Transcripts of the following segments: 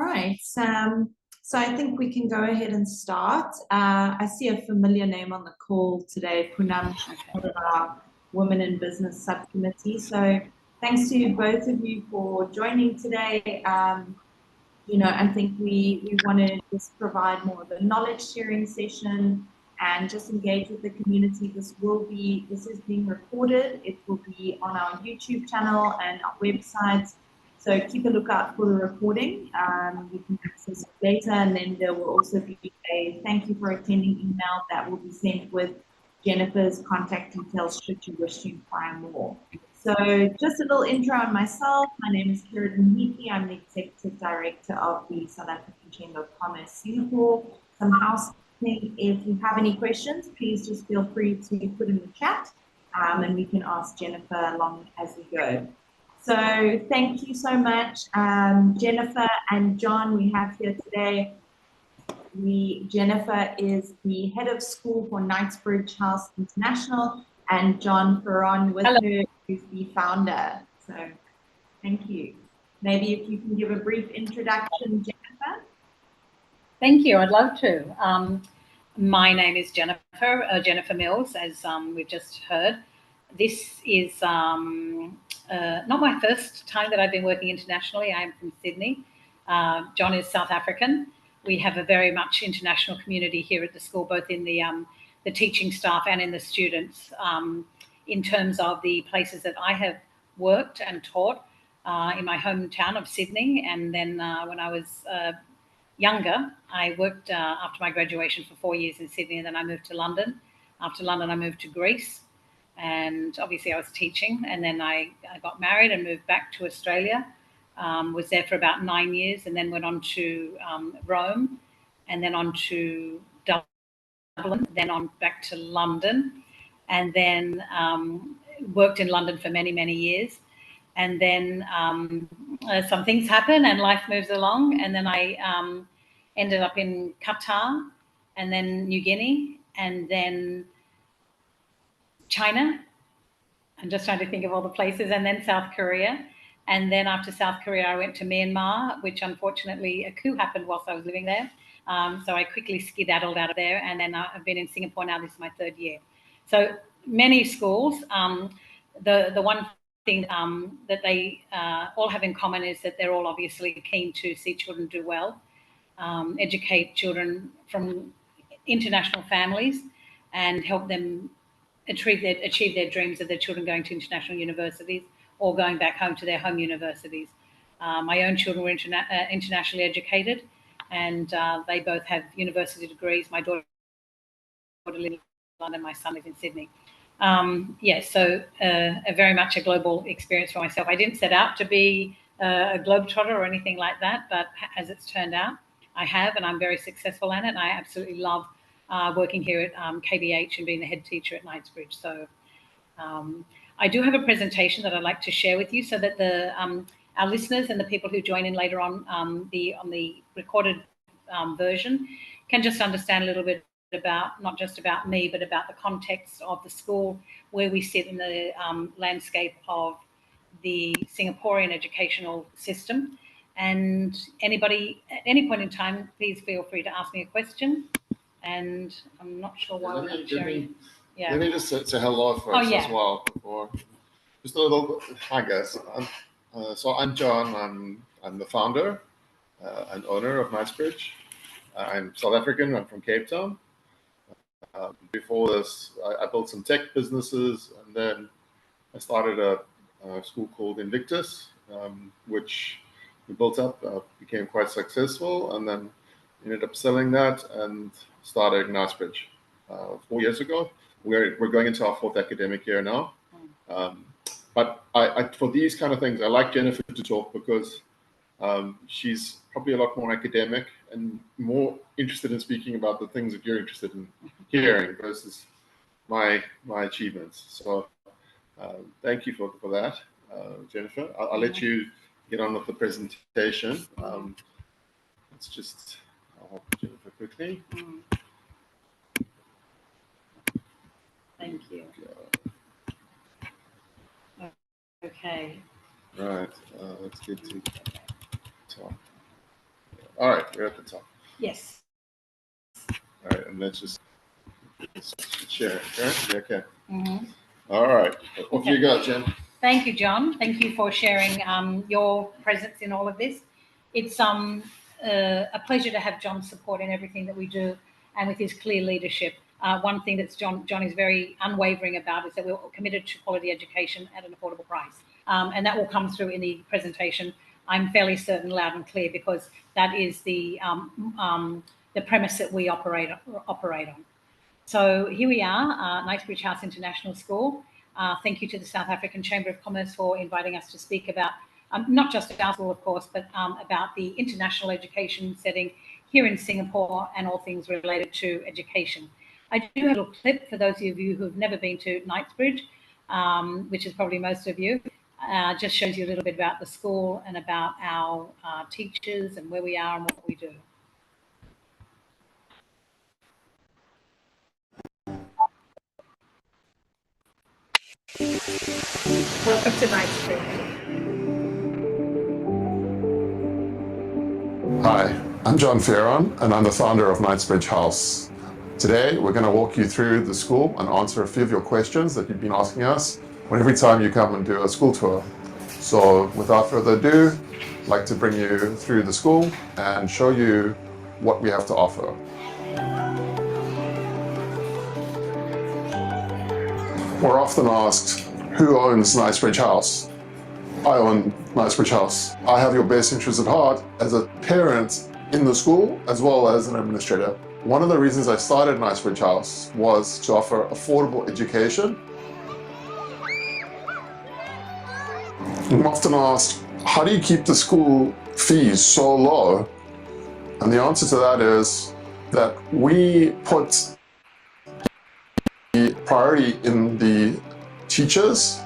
right. So I think we can go ahead and start. I see a familiar name on the call today, Poonam, part of our Women in Business Subcommittee. So thanks to both of you for joining today. I think we want to just provide more of a knowledge sharing session and just engage with the community. This is being recorded. It will be on our YouTube channel and our website. So keep a lookout for the recording. You can access it later, and then there will also be a thank you for attending email that will be sent with Jennifer's contact details should you wish to inquire more. So just a little intro on myself. My name is Kieran Heatley. I'm the Executive Director of the South African Chamber of Commerce Singapore. Some housekeeping. If you have any questions, please just feel free to put in the chat, and we can ask Jennifer along as we go. So thank you so much, Jennifer and John, we have here today. Jennifer is the head of school for Knightsbridge International, and John Ferron with her is the founder. So thank you. Maybe if you can give a brief introduction, Jennifer. Thank you, I'd love to. My name is Jennifer Mills, as we've just heard. This is not my first time that I've been working internationally. I am from Sydney. John is South African. We have a very much international community here at the school, both in the teaching staff and in the students. In terms of the places that I have worked and taught in my hometown of Sydney, and then when I was younger, I worked after my graduation for 4 years in Sydney, and then I moved to London. After London, I moved to Greece. And obviously I was teaching, and then I got married and moved back to Australia, was there for about 9 years, and then went on to Rome, and then on to Dublin, then on back to London, and then worked in London for many, many years. And then some things happen and life moves along, and then I ended up in Qatar, and then New Guinea, and then China. I'm just trying to think of all the places, and then South Korea. And then after South Korea, I went to Myanmar, which unfortunately a coup happened whilst I was living there. So I quickly skedaddled out of there, and then I've been in Singapore now. This is my 3rd year. So many schools. The one thing that they all have in common is that they're all obviously keen to see children do well, educate children from international families, and help them achieve their dreams of their children going to international universities or going back home to their home universities. My own children were internationally educated, and they both have university degrees. My daughter lives in London, my son lives in Sydney. So very much a global experience for myself. I didn't set out to be a globetrotter or anything like that, but as it's turned out, I have, and I'm very successful at it, and I absolutely love working here at KBH and being the head teacher at Knightsbridge. So I do have a presentation that I'd like to share with you, so that our listeners and the people who join in later on the recorded version can just understand a little bit about, not just about me, but about the context of the school, where we sit in the landscape of the Singaporean educational system. And anybody at any point in time, please feel free to ask me a question. And I'm not sure why we're not sharing. Let me just say hello first as well. Before. Just a little. Hi guys. So I'm John. I'm the founder and owner of Knightsbridge. I'm South African. I'm from Cape Town. Before this, I built some tech businesses, and then I started a school called Invictus, which we built up, became quite successful, and then ended up selling that and started Knightsbridge 4 years ago. We're going into our 4th academic year now. But I for these kind of things, I like Jennifer to talk, because she's probably a lot more academic and more interested in speaking about the things that you're interested in hearing versus my achievements. So thank you for that, Jennifer. I'll let you get on with the presentation. Let's just help Jennifer quickly. Thank you. Okay. Right. Let's get to talk. All right, we're at the top. Yes. All right, and let's just share it. Right? Okay. Mm-hmm. All right. What you got, Jen? Thank you, John. Thank you for sharing your presence in all of this. It's a pleasure to have John's support in everything that we do, and with his clear leadership. One thing that John is very unwavering about is that we're committed to quality education at an affordable price, and that will come through in the presentation. I'm fairly certain, loud and clear, because that is the premise that we operate on. So here we are, Knightsbridge International School. Thank you to the South African Chamber of Commerce for inviting us to speak about not just our school, of course, but about the international education setting here in Singapore and all things related to education. I do have a little clip for those of you who have never been to Knightsbridge, which is probably most of you. Just shows you a little bit about the school and about our teachers and where we are and what we do. Welcome to Knightsbridge. Hi, I'm John Ferron, and I'm the founder of Knightsbridge House. Today, we're going to walk you through the school and answer a few of your questions that you've been asking us every time you come and do a school tour. So without further ado, I'd like to bring you through the school and show you what we have to offer. We're often asked, who owns Knightsbridge House? I own Knightsbridge House. I have your best interests at heart as a parent in the school as well as an administrator. One of the reasons I started Knightsbridge House was to offer affordable education. I'm often asked, how do you keep the school fees so low? And the answer to that is that we put the priority in the teachers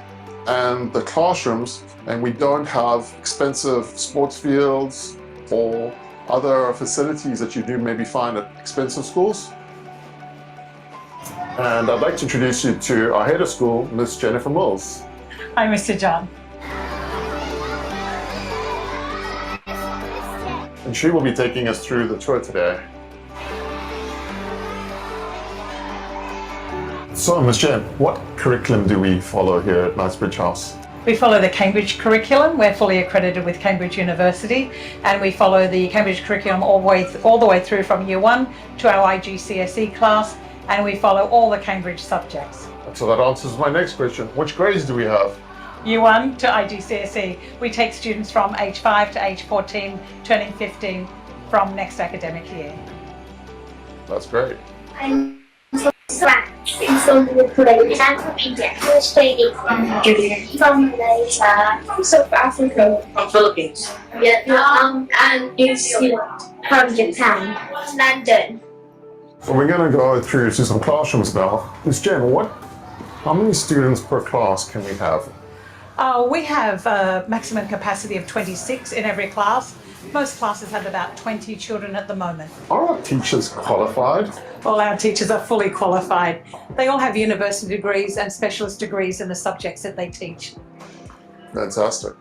and the classrooms, and we don't have expensive sports fields or other facilities that you do maybe find at expensive schools. And I'd like to introduce you to our head of school, Miss Jennifer Mills. Hi, Mr. John. And she will be taking us through the tour today. So, Ms. Jen, what curriculum do we follow here at Knightsbridge House? We follow the Cambridge curriculum. We're fully accredited with Cambridge University, and we follow the Cambridge curriculum all the way through from year 1 to our IGCSE class, and we follow all the Cambridge subjects. So that answers my next question. Which grades do we have? Year 1 to IGCSE. We take students from age 5 to age 14, turning 15 from next academic year. That's great. I'm from the Korea. I'm from India. I'm Australia. From Malaysia. From South Africa. From Philippines. Vietnam and New Zealand. From Japan. London. So we're going to go through to some classrooms now. Ms. Jen, how many students per class can we have? We have a maximum capacity of 26 in every class. Most classes have about 20 children at the moment. Are our teachers qualified? All our teachers are fully qualified. They all have university degrees and specialist degrees in the subjects that they teach. Fantastic.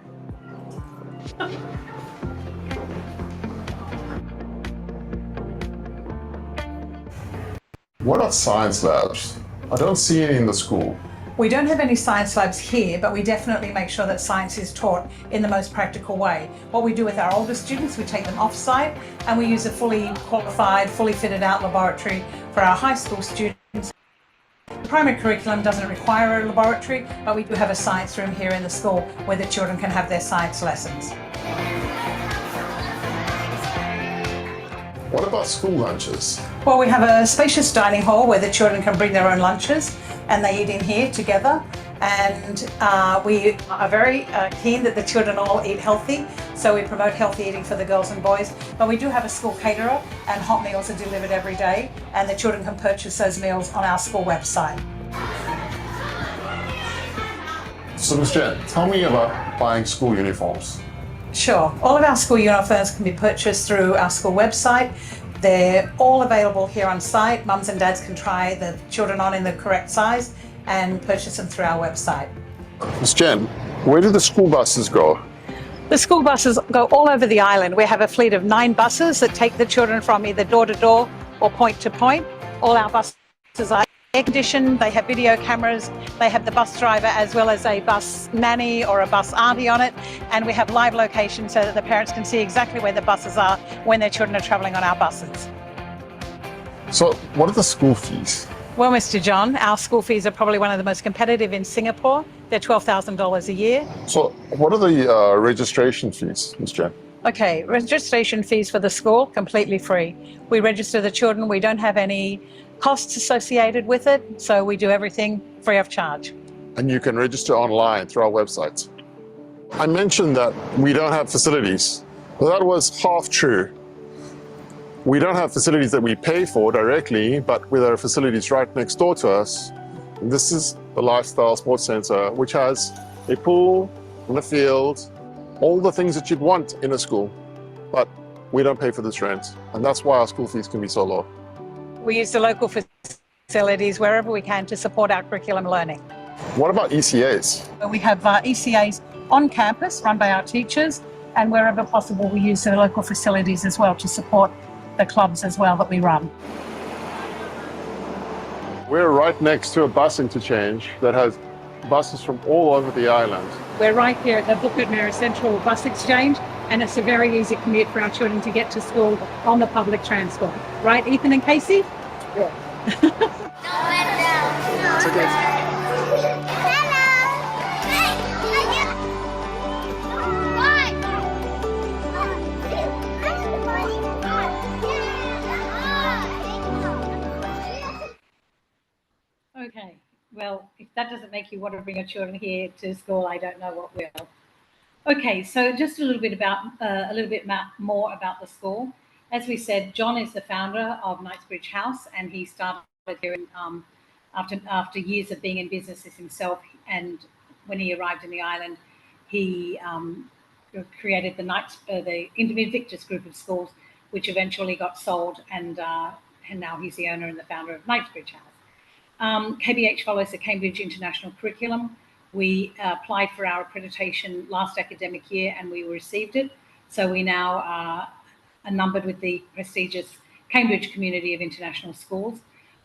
What about science labs? I don't see any in the school. We don't have any science labs here, but we definitely make sure that science is taught in the most practical way. What we do with our older students, we take them off-site and we use a fully qualified, fully fitted out laboratory for our high school students. The primary curriculum doesn't require a laboratory, but we do have a science room here in the school where the children can have their science lessons. What about school lunches? Well, we have a spacious dining hall where the children can bring their own lunches and they eat in here together. And we are very keen that the children all eat healthy, so we promote healthy eating for the girls and boys. But we do have a school caterer and hot meals are delivered every day, and the children can purchase those meals on our school website. So, Ms. Jen, tell me about buying school uniforms. Sure. All of our school uniforms can be purchased through our school website. They're all available here on site. Mums and dads can try the children on in the correct size and purchase them through our website. Ms. Jen, where do the school buses go? The school buses go all over the island. We have a fleet of 9 buses that take the children from either door to door or point to point. All our buses are air conditioned, they have video cameras, they have the bus driver as well as a bus nanny or a bus auntie on it, and we have live location so that the parents can see exactly where the buses are when their children are travelling on our buses. So what are the school fees? Well, Mr. John, our school fees are probably one of the most competitive in Singapore. They're $12,000 a year. So what are the registration fees, Ms. Jen? Okay, registration fees for the school, completely free. We register the children. We don't have any costs associated with it, so we do everything free of charge. And you can register online through our website. I mentioned that we don't have facilities, but that was half true. We don't have facilities that we pay for directly, but with our facilities right next door to us. And this is the Lifestyle Sports Centre, which has a pool and a field, all the things that you'd want in a school, but we don't pay for this rent. And that's why our school fees can be so low. We use the local facilities wherever we can to support our curriculum learning. What about ECAs? We have ECAs on campus run by our teachers, and wherever possible we use the local facilities as well to support the clubs as well that we run. We're right next to a bus interchange that has buses from all over the island. We're right here at the Bukit Merah Central Bus Exchange, and it's a very easy commute for our children to get to school on the public transport. Right, Ethan and Casey? Yeah. It's okay. Okay, well, if that doesn't make you want to bring your children here to school, I don't know what will. Okay, so just a little bit more about the school. As we said, John is the founder of Knightsbridge House, and he started here in, after years of being in businesses himself. And when he arrived in the island, he created the Invictus group of schools, which eventually got sold, and now he's the owner and the founder of Knightsbridge House. KBH follows the Cambridge International Curriculum. We applied for our accreditation last academic year and we received it. So we now are numbered with the prestigious Cambridge community of international schools.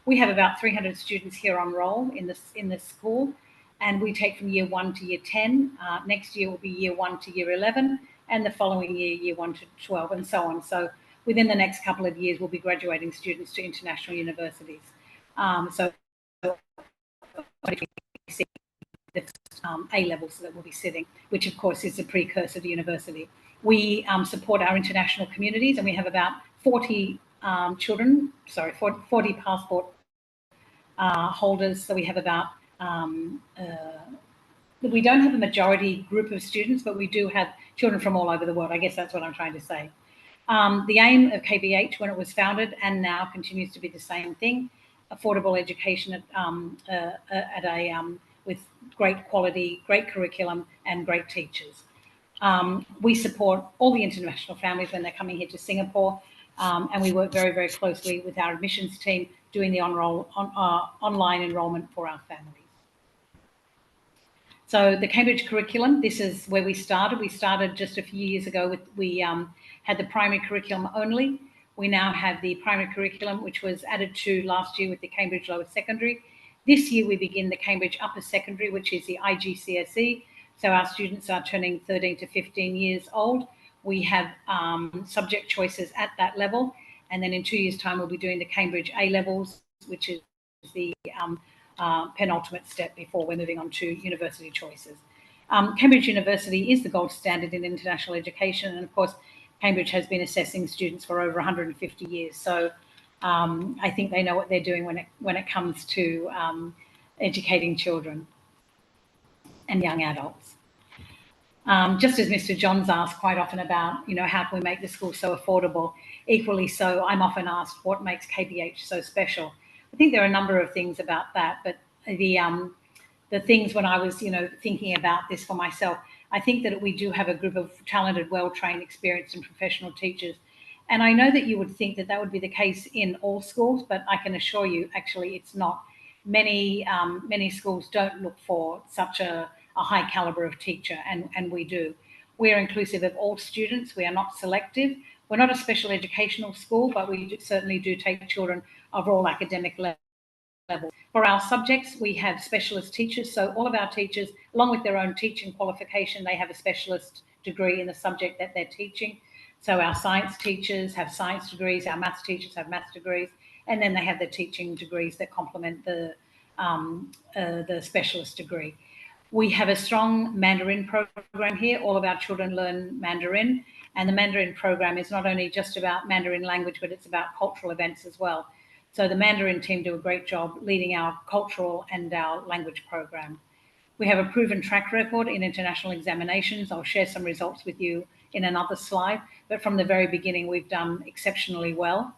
We have about 300 students here on roll in this school, and we take from year 1 to year 10. Next year will be year 1 to year 11, and the following year, year 1 to 12, and so on. So within the next couple of years, we'll be graduating students to international universities. The A levels that we'll be sitting, which of course is a precursor to university. We support our international communities, and we have about 40 40 passport holders. So we have about, we don't have a majority group of students, but we do have children from all over the world. I guess that's what I'm trying to say. The aim of KBH when it was founded and now continues to be the same thing: affordable education with great quality, great curriculum, and great teachers. We support all the international families when they're coming here to Singapore, and we work very, very closely with our admissions team doing the online enrolment for our families. So the Cambridge curriculum, this is where we started. We started just a few years ago we had the primary curriculum only. We now have the primary curriculum, which was added to last year with the Cambridge Lower Secondary. This year we begin the Cambridge Upper Secondary, which is the IGCSE. So our students are turning 13 to 15 years old. We have subject choices at that level. And then in 2 years' time, we'll be doing the Cambridge A levels, which is the penultimate step before we're moving on to university choices. Cambridge University is the gold standard in international education. And of course, Cambridge has been assessing students for over 150 years. So I think they know what they're doing when it comes to educating children and young adults. Just as Mr. John's asked quite often about, how can we make the school so affordable? Equally so, I'm often asked what makes KBH so special. I think there are a number of things about that, but the things when I was, thinking about this for myself, I think that we do have a group of talented, well-trained, experienced and professional teachers. And I know that you would think that that would be the case in all schools, but I can assure you, actually, it's not. Many schools don't look for such a high caliber of teacher, and we do. We are inclusive of all students. We are not selective. We're not a special educational school, but we certainly do take children of all academic levels. For our subjects, we have specialist teachers. So all of our teachers, along with their own teaching qualification, they have a specialist degree in the subject that they're teaching. So our science teachers have science degrees, our maths teachers have maths degrees, and then they have the teaching degrees that complement the specialist degree. We have a strong Mandarin program here. All of our children learn Mandarin, and the Mandarin program is not only just about Mandarin language, but it's about cultural events as well. So the Mandarin team do a great job leading our cultural and our language program. We have a proven track record in international examinations. I'll share some results with you in another slide, but from the very beginning, we've done exceptionally well.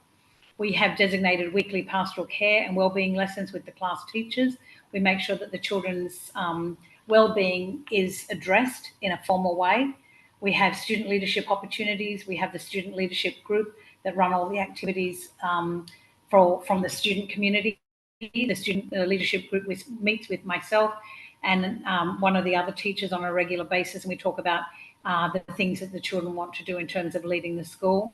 We have designated weekly pastoral care and wellbeing lessons with the class teachers. We make sure that the children's wellbeing is addressed in a formal way. We have student leadership opportunities. We have the student leadership group that run all the activities from the student community. The student leadership group meets with myself and one of the other teachers on a regular basis, and we talk about the things that the children want to do in terms of leading the school.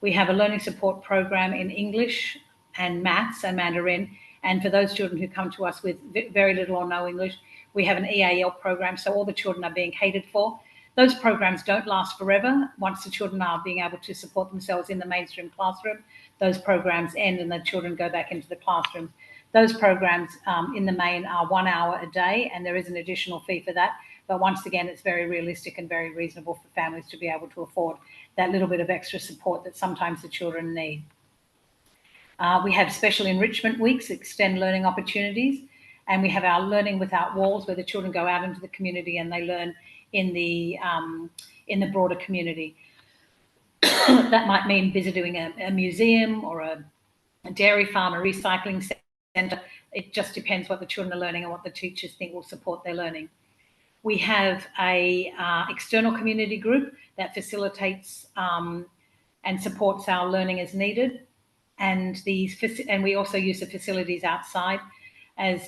We have a learning support program in English and maths and Mandarin, and for those children who come to us with very little or no English, we have an EAL program, so all the children are being catered for. Those programs don't last forever. Once the children are being able to support themselves in the mainstream classroom, those programs end and the children go back into the classroom. Those programs in the main are 1 hour a day, and there is an additional fee for that. But once again, it's very realistic and very reasonable for families to be able to afford that little bit of extra support that sometimes the children need. We have special enrichment weeks, extend learning opportunities, and we have our Learning Without Walls, where the children go out into the community and they learn in the broader community. That might mean visiting a museum or a dairy farm, a recycling centre. It just depends what the children are learning and what the teachers think will support their learning. We have a external community group that facilitates and supports our learning as needed, and we also use the facilities outside. As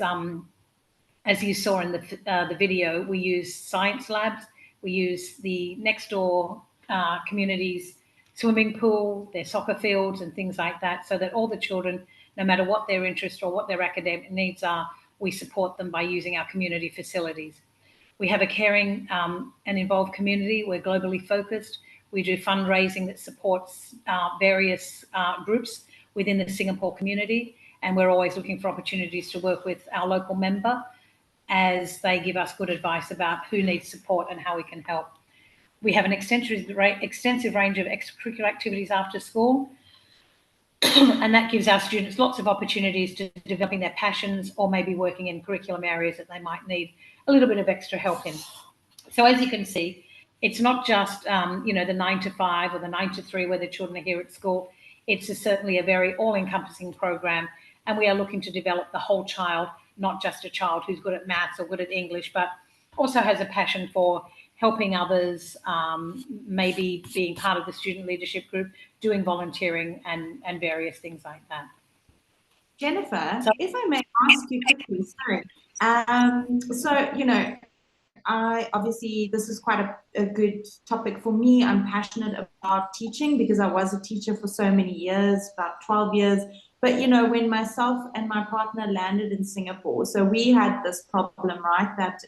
you saw in the video, we use science labs. We use the next door community's swimming pool, their soccer fields and things like that, so that all the children, no matter what their interest or what their academic needs are, we support them by using our community facilities. We have a caring and involved community. We're globally focused. We do fundraising that supports various groups within the Singapore community, and we're always looking for opportunities to work with our local member as they give us good advice about who needs support and how we can help. We have an extensive range of extracurricular activities after school, and that gives our students lots of opportunities to developing their passions or maybe working in curriculum areas that they might need a little bit of extra help in. So as you can see, it's not just the 9 to 5 or the 9 to 3 where the children are here at school. It's certainly a very all-encompassing program, and we are looking to develop the whole child, not just a child who's good at maths or good at English, but also has a passion for helping others, maybe being part of the student leadership group, doing volunteering and various things like that. Jennifer, if I may ask you quickly, sorry. Obviously this is quite a good topic for me. I'm passionate about teaching because I was a teacher for so many years, about 12 years. But, when myself and my partner landed in Singapore, so we had this problem, right, that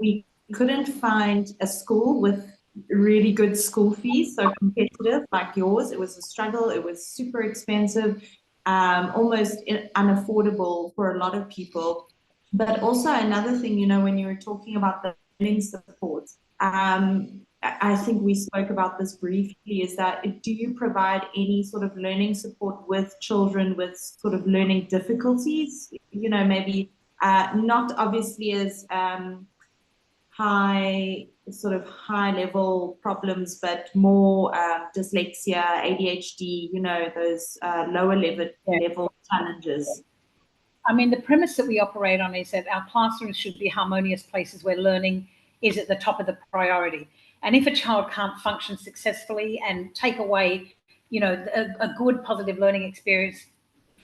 we couldn't find a school with really good school fees, so competitive like yours. It was a struggle. It was super expensive, almost unaffordable for a lot of people. But also another thing, when you were talking about the learning support, I think we spoke about this briefly, is that do you provide any sort of learning support with children with sort of learning difficulties? Maybe not obviously as high level problems, but more dyslexia, ADHD, those lower level challenges. I mean, the premise that we operate on is that our classrooms should be harmonious places where learning is at the top of the priority. And if a child can't function successfully and take away, a good positive learning experience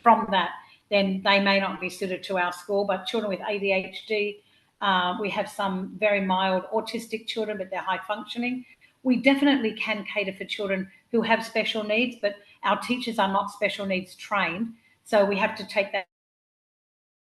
from that, then they may not be suited to our school. But children with ADHD, We have some very mild autistic children, but they're high functioning. We definitely can cater for children who have special needs, but our teachers are not special needs trained. So we have to take that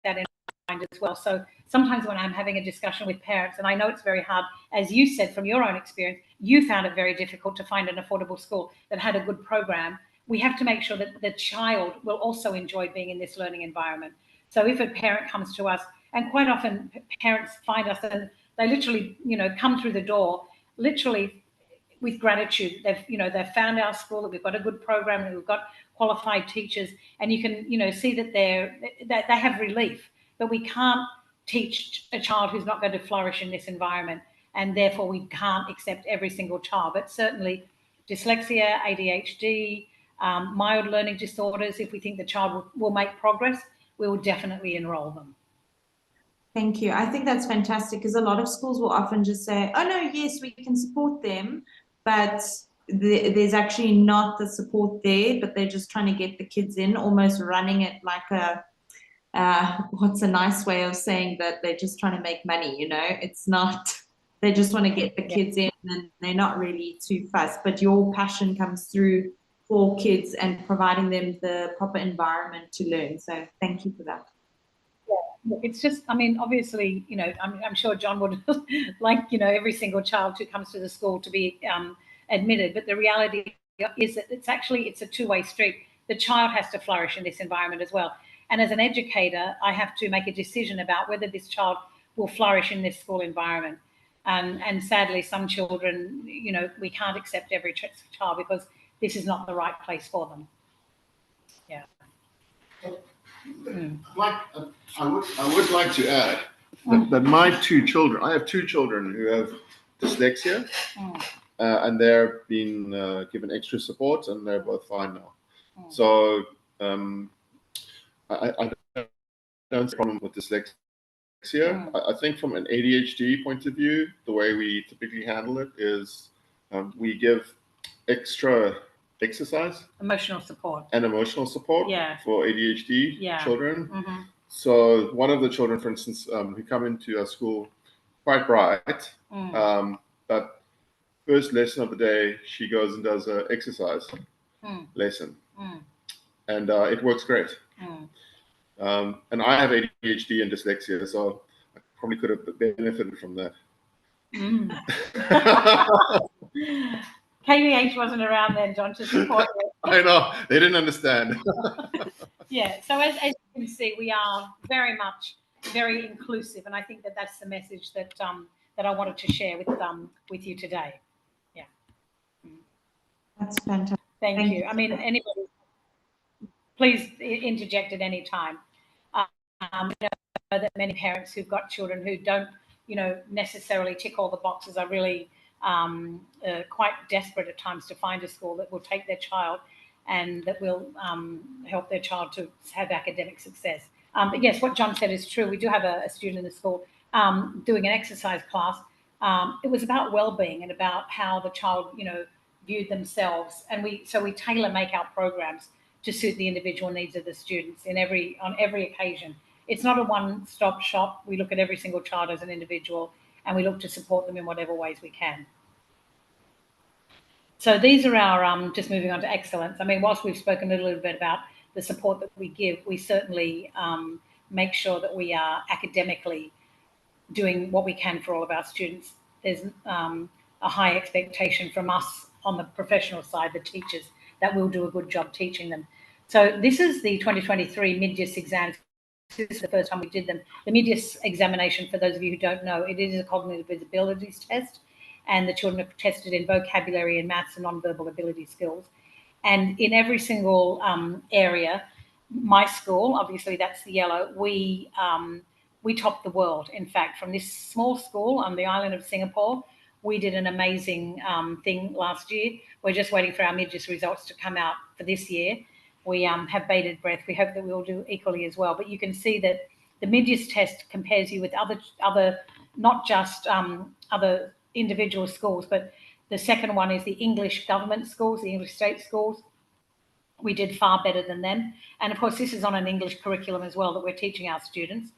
in mind as well. So sometimes when I'm having a discussion with parents, and I know it's very hard, as you said from your own experience, you found it very difficult to find an affordable school that had a good program. We have to make sure that the child will also enjoy being in this learning environment. So if a parent comes to us, and quite often parents find us and they literally, come through the door, literally with gratitude. They've found our school, that we've got a good program, that we've got qualified teachers, and you can, see that they have relief. But we can't teach a child who's not going to flourish in this environment, and therefore we can't accept every single child. But certainly dyslexia, ADHD, mild learning disorders, if we think the child will make progress, we will definitely enroll them. Thank you. I think that's fantastic, because a lot of schools will often just say, oh no, yes, we can support them, but there's actually not the support there, but they're just trying to get the kids in, almost running it like what's a nice way of saying that they're just trying to make money, it's not, they just want to get the kids in, and they're not really too fussed, but your passion comes through for kids and providing them the proper environment to learn. So thank you for that. Yeah, it's just, obviously, I'm sure John would like, every single child who comes to the school to be admitted, but the reality is that it's a two-way street. The child has to flourish in this environment as well. And as an educator, I have to make a decision about whether this child will flourish in this school environment. And sadly, some children, we can't accept every child because this is not the right place for them. Yeah. I would like to add that my two children, I have two children who have dyslexia, and they're being given extra support, and they're both fine now. So I don't see a problem with dyslexia. I think from an ADHD point of view, the way we typically handle it is we give extra exercise, emotional support for ADHD children. So one of the children, for instance, who come into our school quite bright, but first lesson of the day, she goes and does an exercise lesson, and it works great. And I have ADHD and dyslexia, so I probably could have benefited from that. KVH wasn't around then, John, to support you. I know, they didn't understand. Yeah, so as you can see, we are very inclusive, and I think that that's the message that I wanted to share with you today. Yeah. That's fantastic. Thank you. Anybody, please interject at any time. I know that many parents who've got children who don't, necessarily tick all the boxes are really quite desperate at times to find a school that will take their child and that will help their child to have academic success. But yes, what John said is true. We do have a student in the school doing an exercise class. It was about well-being and about how the child, viewed themselves, and we tailor make our programs to suit the individual needs of the students on every occasion. It's not a one-stop shop. We look at every single child as an individual, and we look to support them in whatever ways we can. So these are our, just moving on to excellence. Whilst we've spoken a little bit about the support that we give, we certainly make sure that we are academically doing what we can for all of our students. There's a high expectation from us on the professional side, the teachers, that we'll do a good job teaching them. So this is the 2023 mid-year exams. This is the first time we did them. The mid-year examination, for those of you who don't know, it is a cognitive abilities test, and the children are tested in vocabulary and maths and non-verbal ability skills. And in every single area, my school, obviously that's the yellow, we topped the world. In fact, from this small school on the island of Singapore, we did an amazing thing last year. We're just waiting for our mid-year results to come out for this year. We have bated breath. We hope that we'll do equally as well. But you can see that the mid-year test compares you with other not just other individual schools, but the second one is the English government schools, the English state schools. We did far better than them. And of course, this is on an English curriculum as well that we're teaching our students.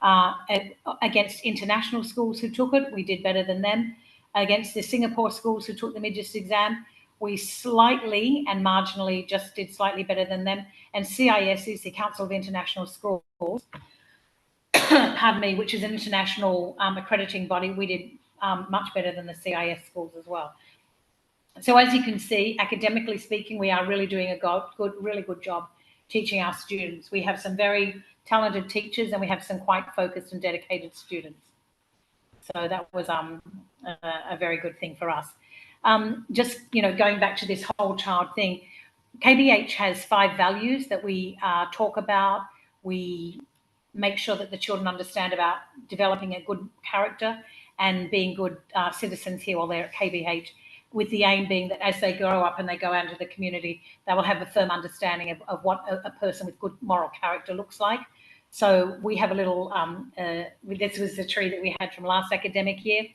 Against international schools who took it, we did better than them. Against the Singapore schools who took the mid-years exam, we slightly and marginally just did slightly better than them. And CIS is the Council of International Schools, pardon me, which is an international accrediting body. We did much better than the CIS schools as well. So as you can see, academically speaking, we are really doing a really good job teaching our students. We have some very talented teachers, and we have some quite focused and dedicated students. So that was a very good thing for us. Just, going back to this whole child thing, KBH has 5 values that we talk about. We make sure that the children understand about developing a good character and being good citizens here while they're at KBH, with the aim being that as they grow up and they go out into the community, they will have a firm understanding of what a person with good moral character looks like. So we have a little, this was the tree that we had from last academic year.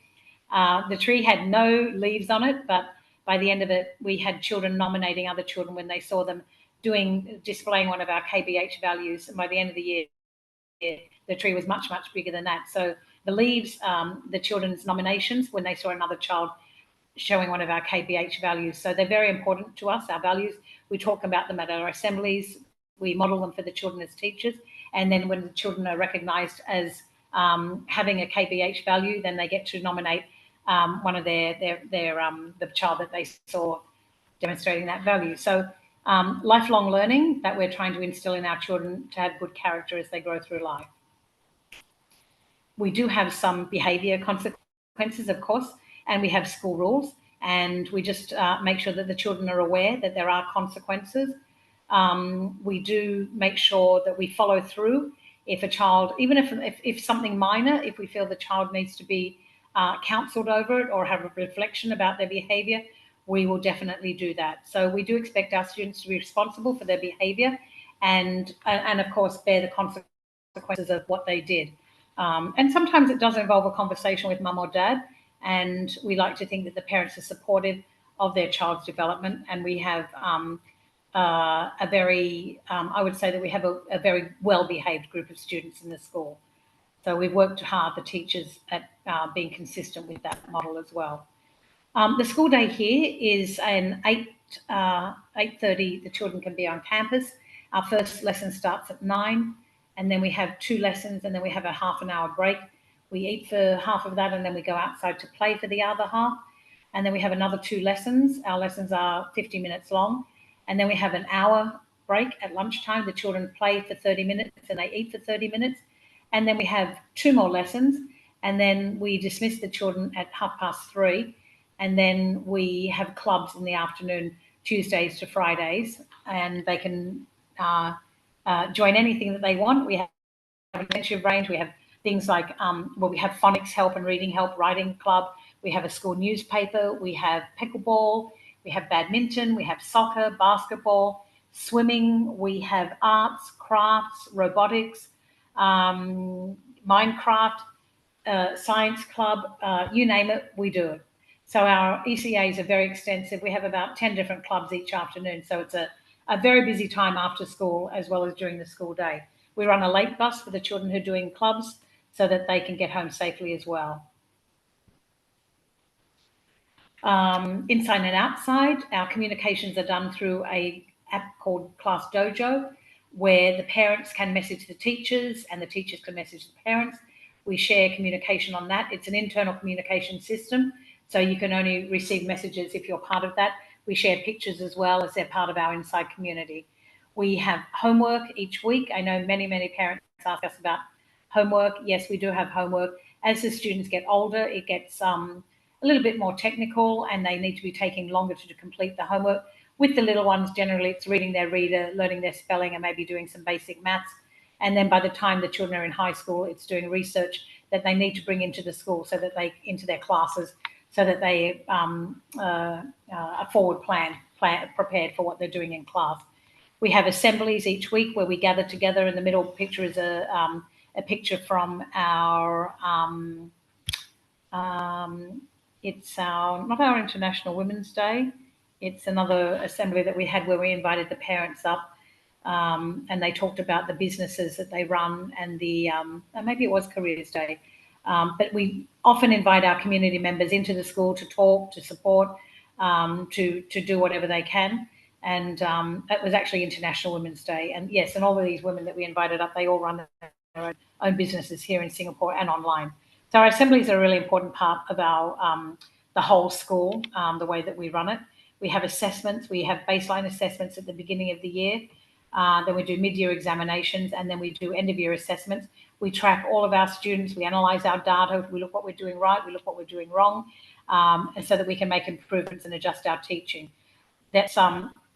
The tree had no leaves on it, but by the end of it, we had children nominating other children when they saw them displaying one of our KBH values. And by the end of the year, the tree was much, much bigger than that. So the leaves, the children's nominations, when they saw another child showing one of our KBH values. So they're very important to us, our values. We talk about them at our assemblies. We model them for the children as teachers. And then when the children are recognised as having a KBH value, then they get to nominate one of the child that they saw demonstrating that value. So lifelong learning that we're trying to instill in our children to have good character as they grow through life. We do have some behaviour consequences, of course, and we have school rules, and we just make sure that the children are aware that there are consequences. We do make sure that we follow through. If a child, even if something minor, if we feel the child needs to be counselled over it or have a reflection about their behaviour, we will definitely do that. So we do expect our students to be responsible for their behaviour and of course bear the consequences of what they did. And sometimes it does involve a conversation with mum or dad, and we like to think that the parents are supportive of their child's development, and we have a very, I would say that we have a very well-behaved group of students in the school. So we've worked hard, the teachers, at being consistent with that model as well. The school day here is an 8:30, the children can be on campus. Our first lesson starts at 9, and then we have 2 lessons, and then we have a half an hour break. We eat for half of that, and then we go outside to play for the other half. And then we have another 2 lessons. Our lessons are 50 minutes long. And then we have an hour break at lunchtime. The children play for 30 minutes and they eat for 30 minutes. And then we have 2 more lessons. And then we dismiss the children at 3:30. And then we have clubs in the afternoon, Tuesdays to Fridays. And they can join anything that they want. We have an extensive range. We have things like, we have phonics help and reading help, writing club. We have a school newspaper. We have pickleball. We have badminton. We have soccer, basketball, swimming. We have arts, crafts, robotics, Minecraft, science club, you name it, we do it. So our ECAs are very extensive. We have about 10 different clubs each afternoon. So it's a very busy time after school as well as during the school day. We run a late bus for the children who are doing clubs so that they can get home safely as well. Inside and outside, our communications are done through an app called Class Dojo, where the parents can message the teachers and the teachers can message the parents. We share communication on that. It's an internal communication system, so you can only receive messages if you're part of that. We share pictures as well as they're part of our inside community. We have homework each week. I know many, many parents ask us about homework. Yes, we do have homework. As the students get older, it gets a little bit more technical and they need to be taking longer to complete the homework. With the little ones, generally it's reading their reader, learning their spelling, and maybe doing some basic maths. And then by the time the children are in high school, it's doing research that they need to bring into the school so that they, into their classes, so that they are forward prepared for what they're doing in class. We have assemblies each week where we gather together. In the middle picture is a picture from our, it's not our International Women's Day. It's another assembly that we had where we invited the parents up. and they talked about the businesses that they run and the, maybe it was Careers Day, but we often invite our community members into the school to talk, to support, to do whatever they can. And it was actually International Women's Day. And yes, and all of these women that we invited up, they all run their own businesses here in Singapore and online. So our assemblies are a really important part of our the whole school, the way that we run it. We have assessments. We have baseline assessments at the beginning of the year. Then we do mid-year examinations, and then we do end-of-year assessments. We track all of our students. We analyse our data. We look what we're doing right. We look what we're doing wrong, and so that we can make improvements and adjust our teaching. That's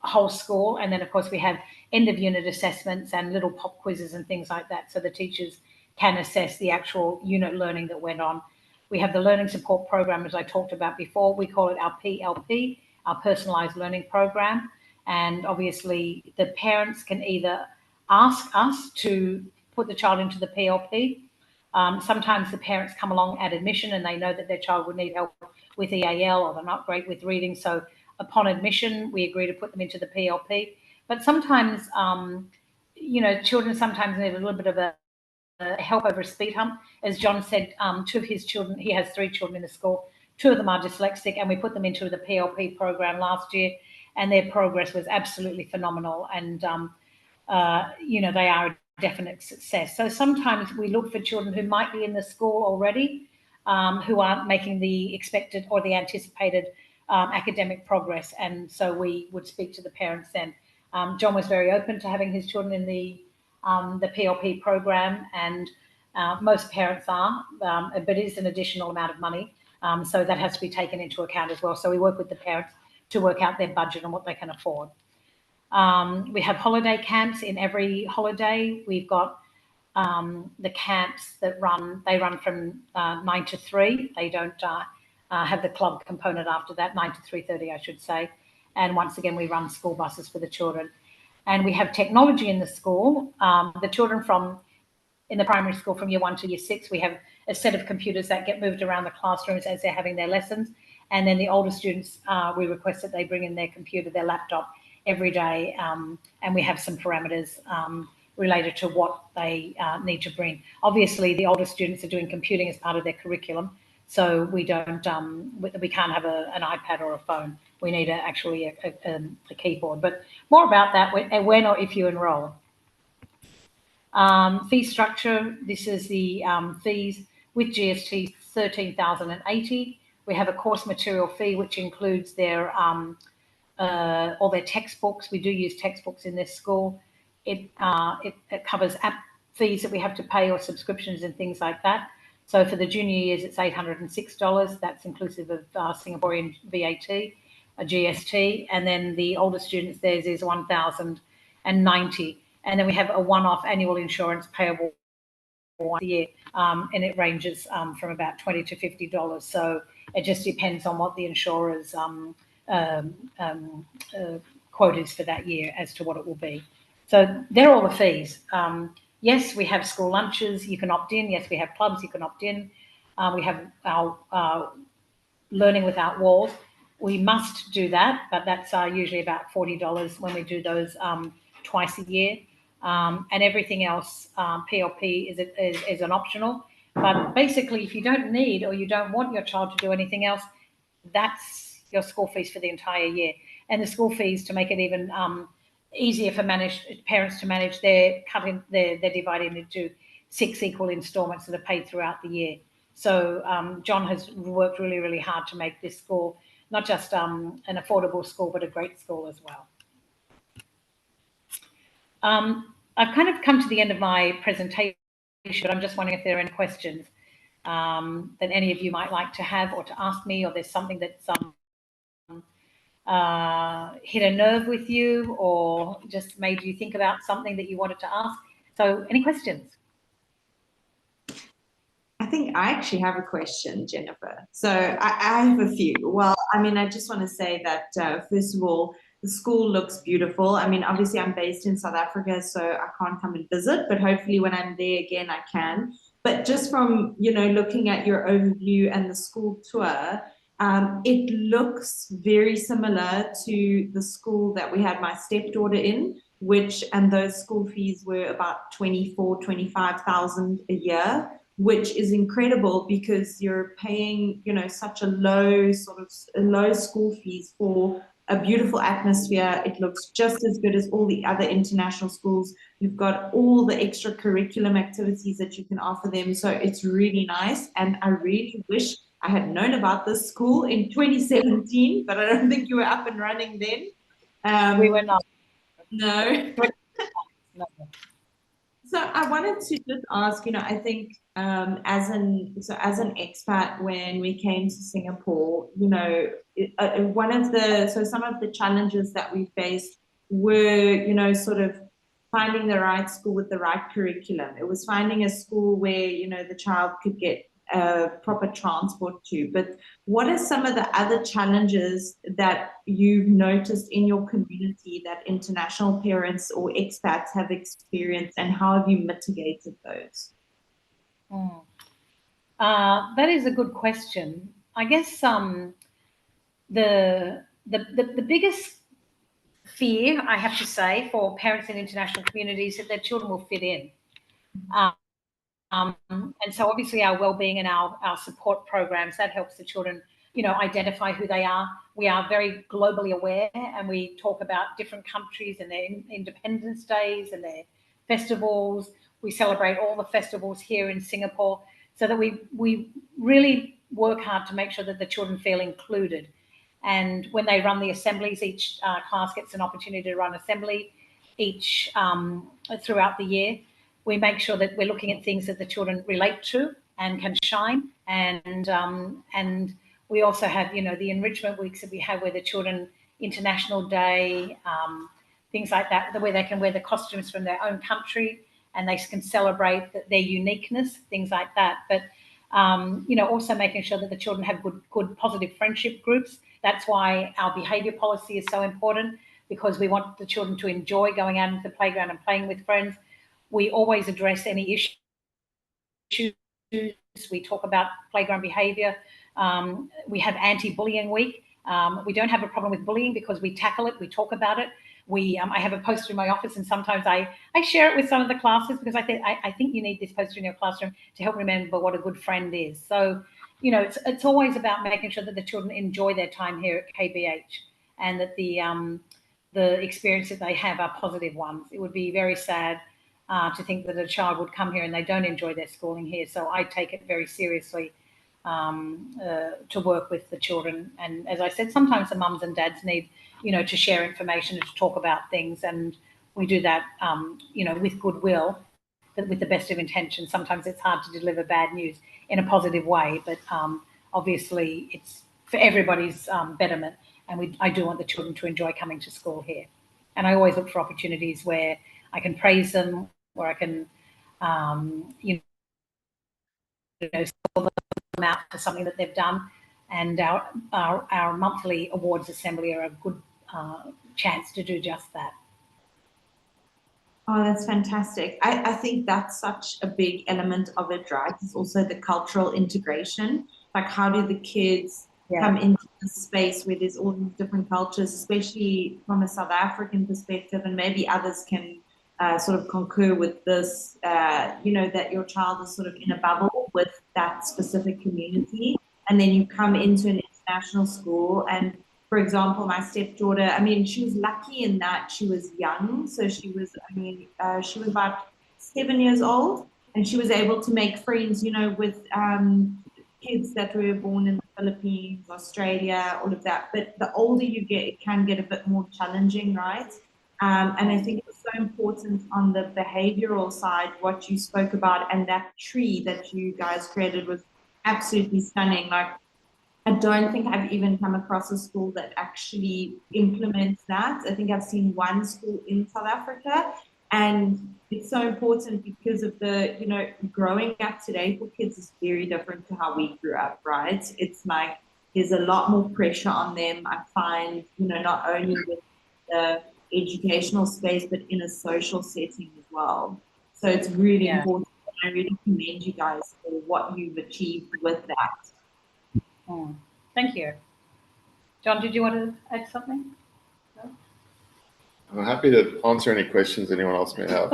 whole school. And then, of course, we have end-of-unit assessments and little pop quizzes and things like that, so the teachers can assess the actual unit learning that went on. We have the learning support program, as I talked about before. We call it our PLP, our personalised learning program. And obviously, the parents can either ask us to put the child into the PLP. Sometimes the parents come along at admission and they know that their child would need help with EAL or they're not great with reading. So upon admission, we agree to put them into the PLP. But sometimes, children sometimes need a little bit of a help over a speed hump. As John said, 2 of his children, he has 3 children in the school, 2 of them are dyslexic, and we put them into the PLP program last year, and their progress was absolutely phenomenal. And, they are a definite success. So sometimes we look for children who might be in the school already, who aren't making the expected or the anticipated academic progress. And so we would speak to the parents then. John was very open to having his children in the PLP program, and most parents are, but it is an additional amount of money. So that has to be taken into account as well. So we work with the parents to work out their budget and what they can afford. We have holiday camps in every holiday. We've got the camps that they run from 9 to 3. They don't have the club component after that, 9 to 3:30, I should say. And once again, we run school buses for the children. And we have technology in the school. The children in the primary school from year 1 to year 6, we have a set of computers that get moved around the classrooms as they're having their lessons. And then the older students, we request that they bring in their computer, their laptop every day. And we have some parameters related to what they need to bring. Obviously, the older students are doing computing as part of their curriculum. So we don't, we can't have an iPad or a phone. We need actually a keyboard. But more about that when or if you enroll. Fee structure, this is the fees with GST, $13,080. We have a course material fee, which includes their all their textbooks. We do use textbooks in this school. It covers app fees that we have to pay or subscriptions and things like that. So for the junior years, it's $806. That's inclusive of Singaporean VAT, a GST. And then the older students, theirs is $1,090. And then we have a one-off annual insurance payable once a year, and it ranges from about $20 to $50. So it just depends on what the insurer's quote is for that year as to what it will be. So they're all the fees. Yes, we have school lunches, you can opt in. Yes, we have clubs, you can opt in. We have our Learning Without Walls. We must do that, but that's usually about $40 when we do those twice a year. And everything else, PLP is an optional. But basically, if you don't need or you don't want your child to do anything else, that's your school fees for the entire year. And the school fees, to make it even easier for parents to manage, they're divided into 6 equal installments that are paid throughout the year. So John has worked really, really hard to make this school not just an affordable school, but a great school as well. I've kind of come to the end of my presentation, but I'm just wondering if there are any questions that any of you might like to have or to ask me, or there's something that's hit a nerve with you or just made you think about something that you wanted to ask. So any questions? I think I actually have a question, Jennifer. So I have a few. Well, I mean, I just want to say that, first of all, the school looks beautiful. I mean, obviously I'm based in South Africa, so I can't come and visit, but hopefully when I'm there again, I can. But just from, looking at your overview and the school tour, it looks very similar to the school that we had my stepdaughter in, and those school fees were about 25,000 a year, which is incredible because you're paying, such a low school fees for a beautiful atmosphere. It looks just as good as all the other international schools. You've got all the extra curriculum activities that you can offer them. So it's really nice. And I really wish I had known about this school in 2017, but I don't think you were up and running then. We were not. No. No. So I wanted to just ask, I think as an expat, when we came to Singapore, some of the challenges that we faced were, sort of finding the right school with the right curriculum. It was finding a school where, the child could get proper transport to. But what are some of the other challenges that you've noticed in your community that international parents or expats have experienced, and how have you mitigated those? That is a good question. I guess the biggest fear, I have to say, for parents in international communities is that their children will fit in. And so obviously our wellbeing and our support programs, that helps the children, identify who they are. We are very globally aware, and we talk about different countries and their independence days and their festivals. We celebrate all the festivals here in Singapore, so that we really work hard to make sure that the children feel included. And when they run the assemblies, each class gets an opportunity to run assembly throughout the year. We make sure that we're looking at things that the children relate to and can shine. And we also have, the enrichment weeks that we have where the children, International Day, things like that, where they can wear the costumes from their own country and they can celebrate their uniqueness, things like that. But, also making sure that the children have good positive friendship groups. That's why our behaviour policy is so important, because we want the children to enjoy going out into the playground and playing with friends. We always address any issues. We talk about playground behaviour. We have anti-bullying week. We don't have a problem with bullying because we tackle it. We talk about it. I have a poster in my office, and sometimes I share it with some of the classes because I think you need this poster in your classroom to help remember what a good friend is. So, it's always about making sure that the children enjoy their time here at KBH, and that the experiences they have are positive ones. It would be very sad to think that a child would come here and they don't enjoy their schooling here. So I take it very seriously to work with the children. And as I said, sometimes the mums and dads need, to share information and to talk about things. And we do that, with goodwill, but with the best of intentions. Sometimes it's hard to deliver bad news in a positive way, but obviously it's for everybody's betterment. And I do want the children to enjoy coming to school here. And I always look for opportunities where I can praise them, where I can, sell them out for something that they've done. And our monthly awards assembly are a good chance to do just that. Oh, that's fantastic. I think that's such a big element of it, right? It's also the cultural integration. Like, how do the kids come into the space where there's all these different cultures, especially from a South African perspective, and maybe others can sort of concur with this, that your child is sort of in a bubble with that specific community, and then you come into an international school. And for example, my stepdaughter, she was lucky in that she was young. So she was about 7 years old, and she was able to make friends, with kids that were born in the Philippines, Australia, all of that. But the older you get, it can get a bit more challenging, right? And I think it's so important on the behavioral side, what you spoke about, and that tree that you guys created was absolutely stunning. Like, I don't think I've even come across a school that actually implements that. I think I've seen one school in South Africa, and it's so important because of the, growing up today for kids is very different to how we grew up, right? It's like there's a lot more pressure on them, I find, not only with the educational space, but in a social setting as well. So it's really important. I really commend you guys for what you've achieved with that. Thank you. John, did you want to add something? I'm happy to answer any questions anyone else may have.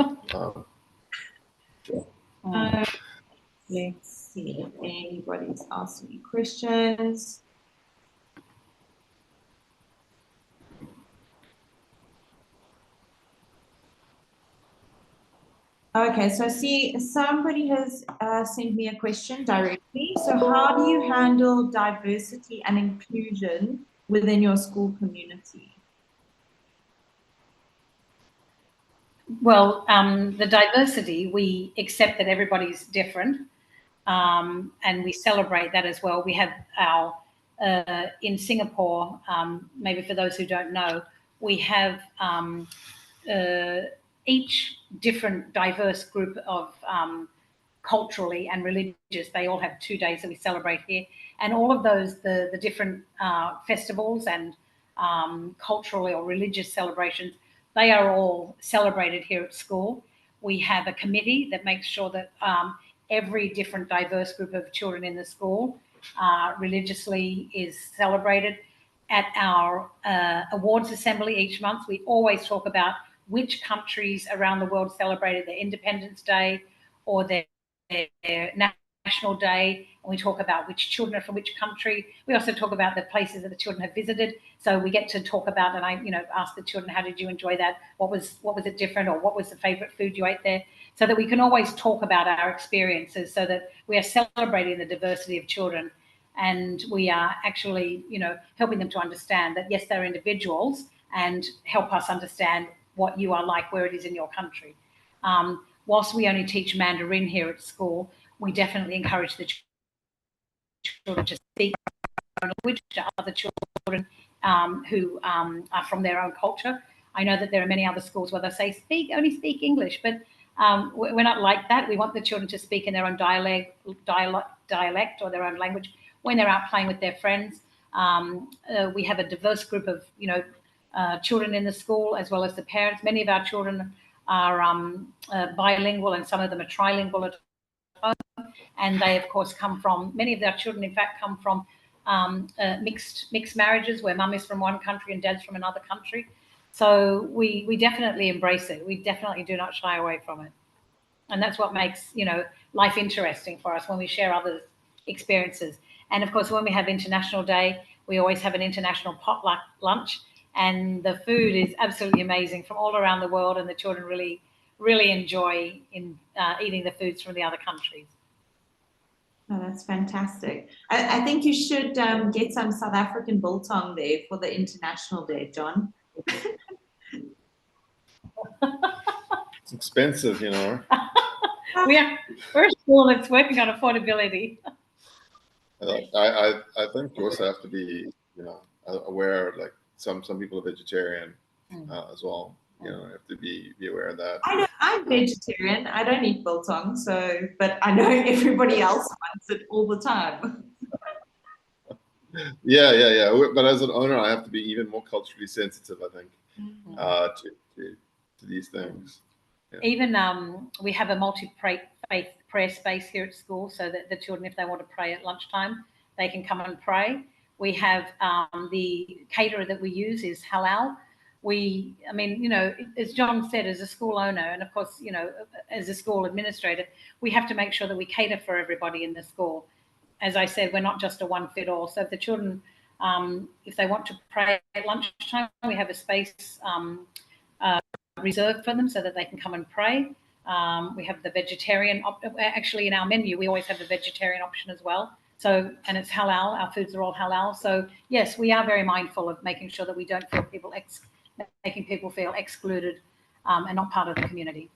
Let's see if anybody's asked any questions. Okay, so I see somebody has sent me a question directly. So how do you handle diversity and inclusion within your school community? Well, the diversity, we accept that everybody's different, and we celebrate that as well. We have our, in Singapore, maybe for those who don't know, we have each different diverse group of culturally and religious, they all have 2 days that we celebrate here. And all of those, the different festivals and culturally or religious celebrations, they are all celebrated here at school. We have a committee that makes sure that every different diverse group of children in the school religiously is celebrated. At our awards assembly each month, we always talk about which countries around the world celebrated their Independence Day or their National Day, and we talk about which children are from which country. We also talk about the places that the children have visited, so we get to talk about, and I ask the children, how did you enjoy that? What was it different, or what was the favorite food you ate there? So that we can always talk about our experiences, so that we are celebrating the diversity of children, and we are actually helping them to understand that yes, they're individuals, and help us understand what you are like, where it is in your country. Whilst we only teach Mandarin here at school, we definitely encourage the children to speak their own language to other children who are from their own culture. I know that there are many other schools where they say only speak English, but we're not like that. We want the children to speak in their own dialect or their own language when they're out playing with their friends. We have a diverse group of children in the school, as well as the parents. Many of our children are bilingual, and some of them are trilingual at home. And they, of course, many of our children, in fact, come from mixed marriages where mum is from one country and dad's from another country. So we definitely embrace it. We definitely do not shy away from it. And that's what makes, life interesting for us, when we share other experiences. And of course, when we have International Day, we always have an international potluck lunch. And the food is absolutely amazing from all around the world, and the children really, really enjoy eating the foods from the other countries. Oh, that's fantastic. I think you should get some South African biltong there for the International Day, John. It's expensive, We're a school that's working on affordability. I think you also have to be, aware, like some people are vegetarian as well. You have to be aware of that. I know I'm vegetarian. I don't eat biltong, but I know everybody else wants it all the time. Yeah. But as an owner, I have to be even more culturally sensitive, I think, to these things. Yeah. Even we have a multi-faith prayer space here at school, so that the children, if they want to pray at lunchtime, they can come and pray. We have the caterer that we use is halal. As John said, as a school owner, and of course, as a school administrator, we have to make sure that we cater for everybody in the school. As I said, we're not just a one-fit-all. So if the children, if they want to pray at lunchtime, we have a space reserved for them so that they can come and pray. We have the vegetarian, actually in our menu, we always have the vegetarian option as well. So, and it's halal, our foods are all halal. So yes, we are very mindful of making sure that we don't feel making people feel excluded and not part of the community.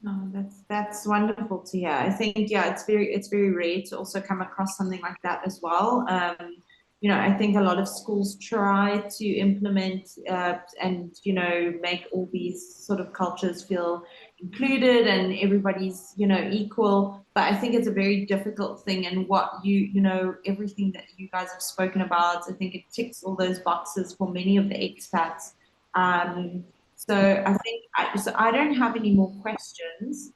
Oh, that's wonderful to hear. I think, it's very rare to also come across something like that as well. I think a lot of schools try to implement and make all these sort of cultures feel included and everybody's equal. But I think it's a very difficult thing, and what everything that you guys have spoken about, I think it ticks all those boxes for many of the expats. So I think I don't have any more questions.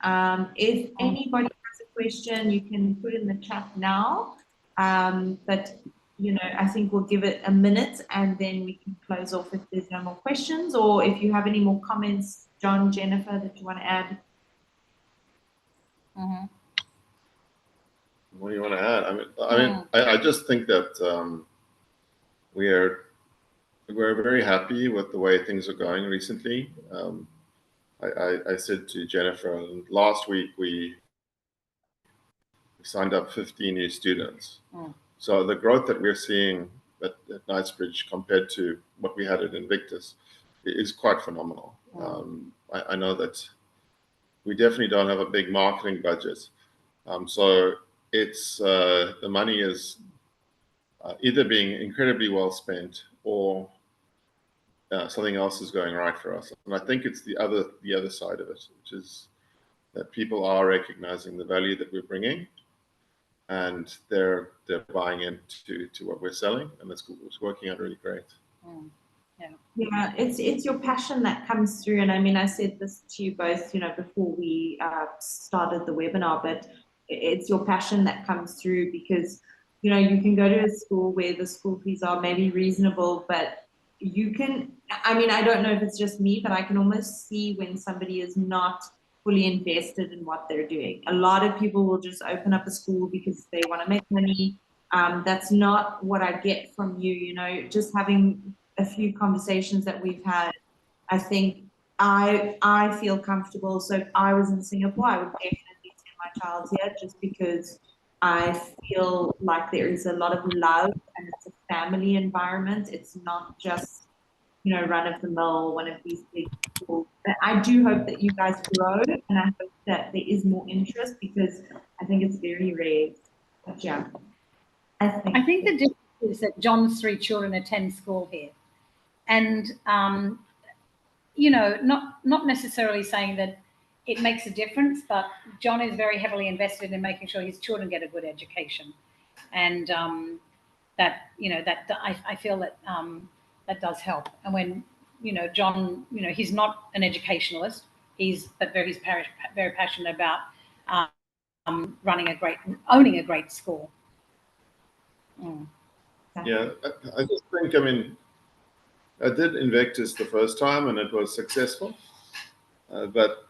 If anybody has a question, you can put in the chat now. But I think we'll give it a minute and then we can close off if there's no more questions, or if you have any more comments, John, Jennifer, that you want to add. Mm-hmm. What do you want to add? I just think that we're very happy with the way things are going recently. I said to Jennifer, last week we signed up 15 new students. So the growth that we're seeing at Knightsbridge compared to what we had at Invictus is quite phenomenal. I know that we definitely don't have a big marketing budget. So it's the money is either being incredibly well spent or something else is going right for us. And I think it's the other side of it, which is that people are recognizing the value that we're bringing, and they're buying into what we're selling, and it's working out really great. Yeah, it's your passion that comes through. And I mean, I said this to you both, before we started the webinar, but it's your passion that comes through, because you can go to a school where the school fees are maybe reasonable, but I don't know if it's just me, but I can almost see when somebody is not fully invested in what they're doing. A lot of people will just open up a school because they want to make money. That's not what I get from you. Just having a few conversations that we've had, I think I feel comfortable. So if I was in Singapore, I would definitely send my child here, just because I feel like there is a lot of love and it's a family environment. It's not just run of the mill, one of these big schools. But I do hope that you guys grow, and I hope that there is more interest, because I think it's very rare. But yeah, I think the difference is that John's 3 children attend school here, and not necessarily saying that it makes a difference, but John is very heavily invested in making sure his children get a good education, and that I feel that that does help. And when John, he's not an educationalist, but he's very passionate about owning a great school. Yeah, I just think, I did Invictus the first time and it was successful, but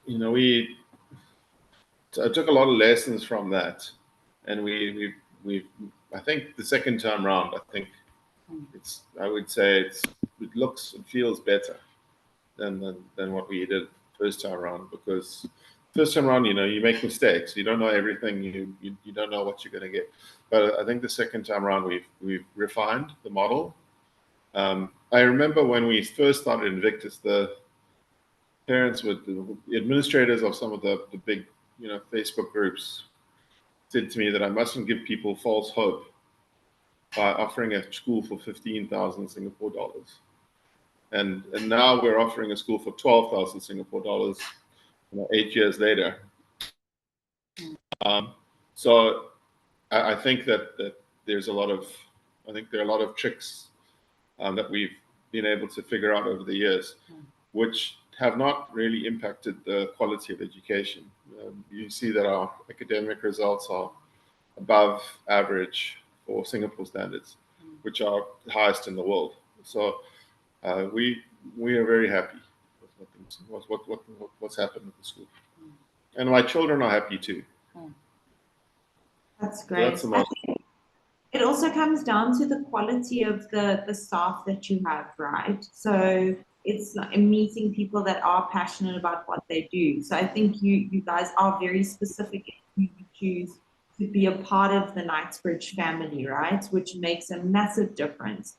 I took a lot of lessons from that, and I think the second time round, I would say it looks and feels better than what we did first time around, because first time around, you make mistakes, you don't know everything, you don't know what you're going to get. But I think the second time around we've refined the model. I remember when we first started Invictus, the parents the administrators of some of the big Facebook groups said to me that I mustn't give people false hope by offering a school for 15,000 Singapore dollars. And now we're offering a school for 12,000 Singapore dollars 8 years later. So I think that there's there are a lot of tricks that we've been able to figure out over the years, which have not really impacted the quality of education. You see that our academic results are above average for Singapore standards, which are the highest in the world. So we are very happy with what's happened at the school, and my children are happy too. That's great. So that's it also comes down to the quality of the staff that you have, right? So it's like meeting people that are passionate about what they do. So I think you guys are very specific in who you choose to be a part of the Knightsbridge family, right? Which makes a massive difference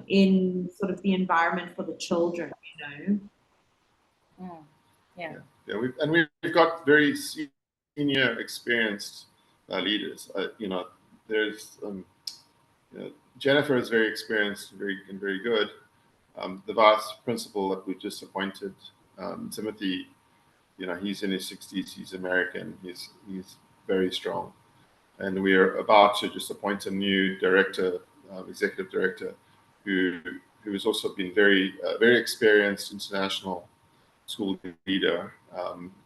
in sort of the environment for the children, Yeah. We've got very senior, experienced leaders. There's Jennifer is very experienced, and very good. The vice principal that we just appointed, Timothy, he's in his 60s. He's American. He's very strong, and we are about to just appoint a new director, executive director, who has also been very experienced international school leader,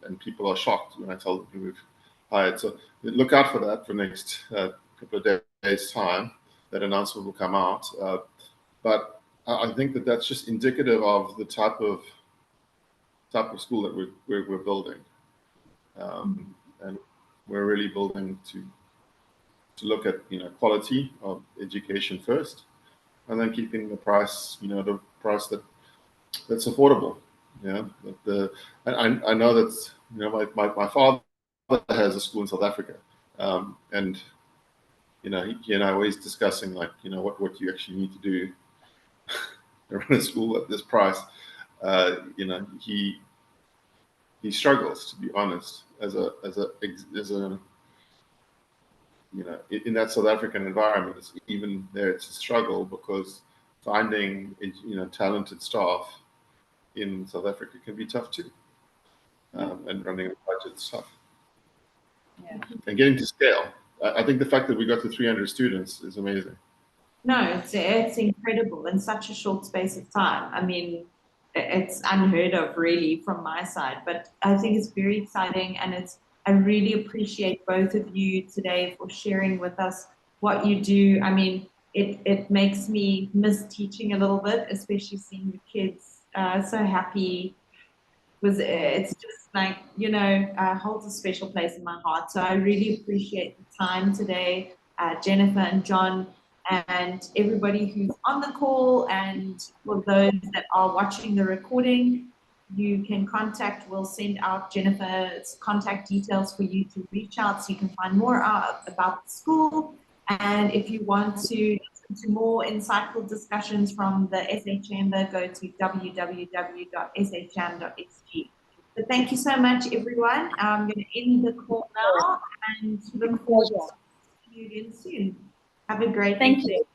and people are shocked when I tell them who we've hired. So look out for that for next couple of days' time, that announcement will come out. But I think that that's just indicative of the type of school that we're building, and we're really building to look at quality of education first, and then keeping the price the price that's affordable. And I know that my father has a school in South Africa, and he and I are always discussing what you actually need to do to run a school at this price. He struggles, to be honest, as a in that South African environment. Even there, it's a struggle, because finding talented staff in South Africa can be tough too, and running a budget is tough. Yeah. And getting to scale. I think the fact that we got to 300 students is amazing. No, it's incredible in such a short space of time. I mean, it's unheard of, really, from my side. But I think it's very exciting, and I really appreciate both of you today for sharing with us what you do. I mean, it makes me miss teaching a little bit, especially seeing the kids so happy. It's just like, holds a special place in my heart. So I really appreciate the time today, Jennifer and John, and everybody who's on the call, and for those that are watching the recording. You can we'll send out Jennifer's contact details for you to reach out, so you can find more out about the school. And if you want to listen to more insightful discussions from the SAChamber, go to www.sacham.sg. So thank you so much, everyone. I'm going to end the call now, and look forward to seeing you again soon. Have a great day. Thank you.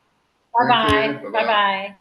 Bye-bye. Bye-bye.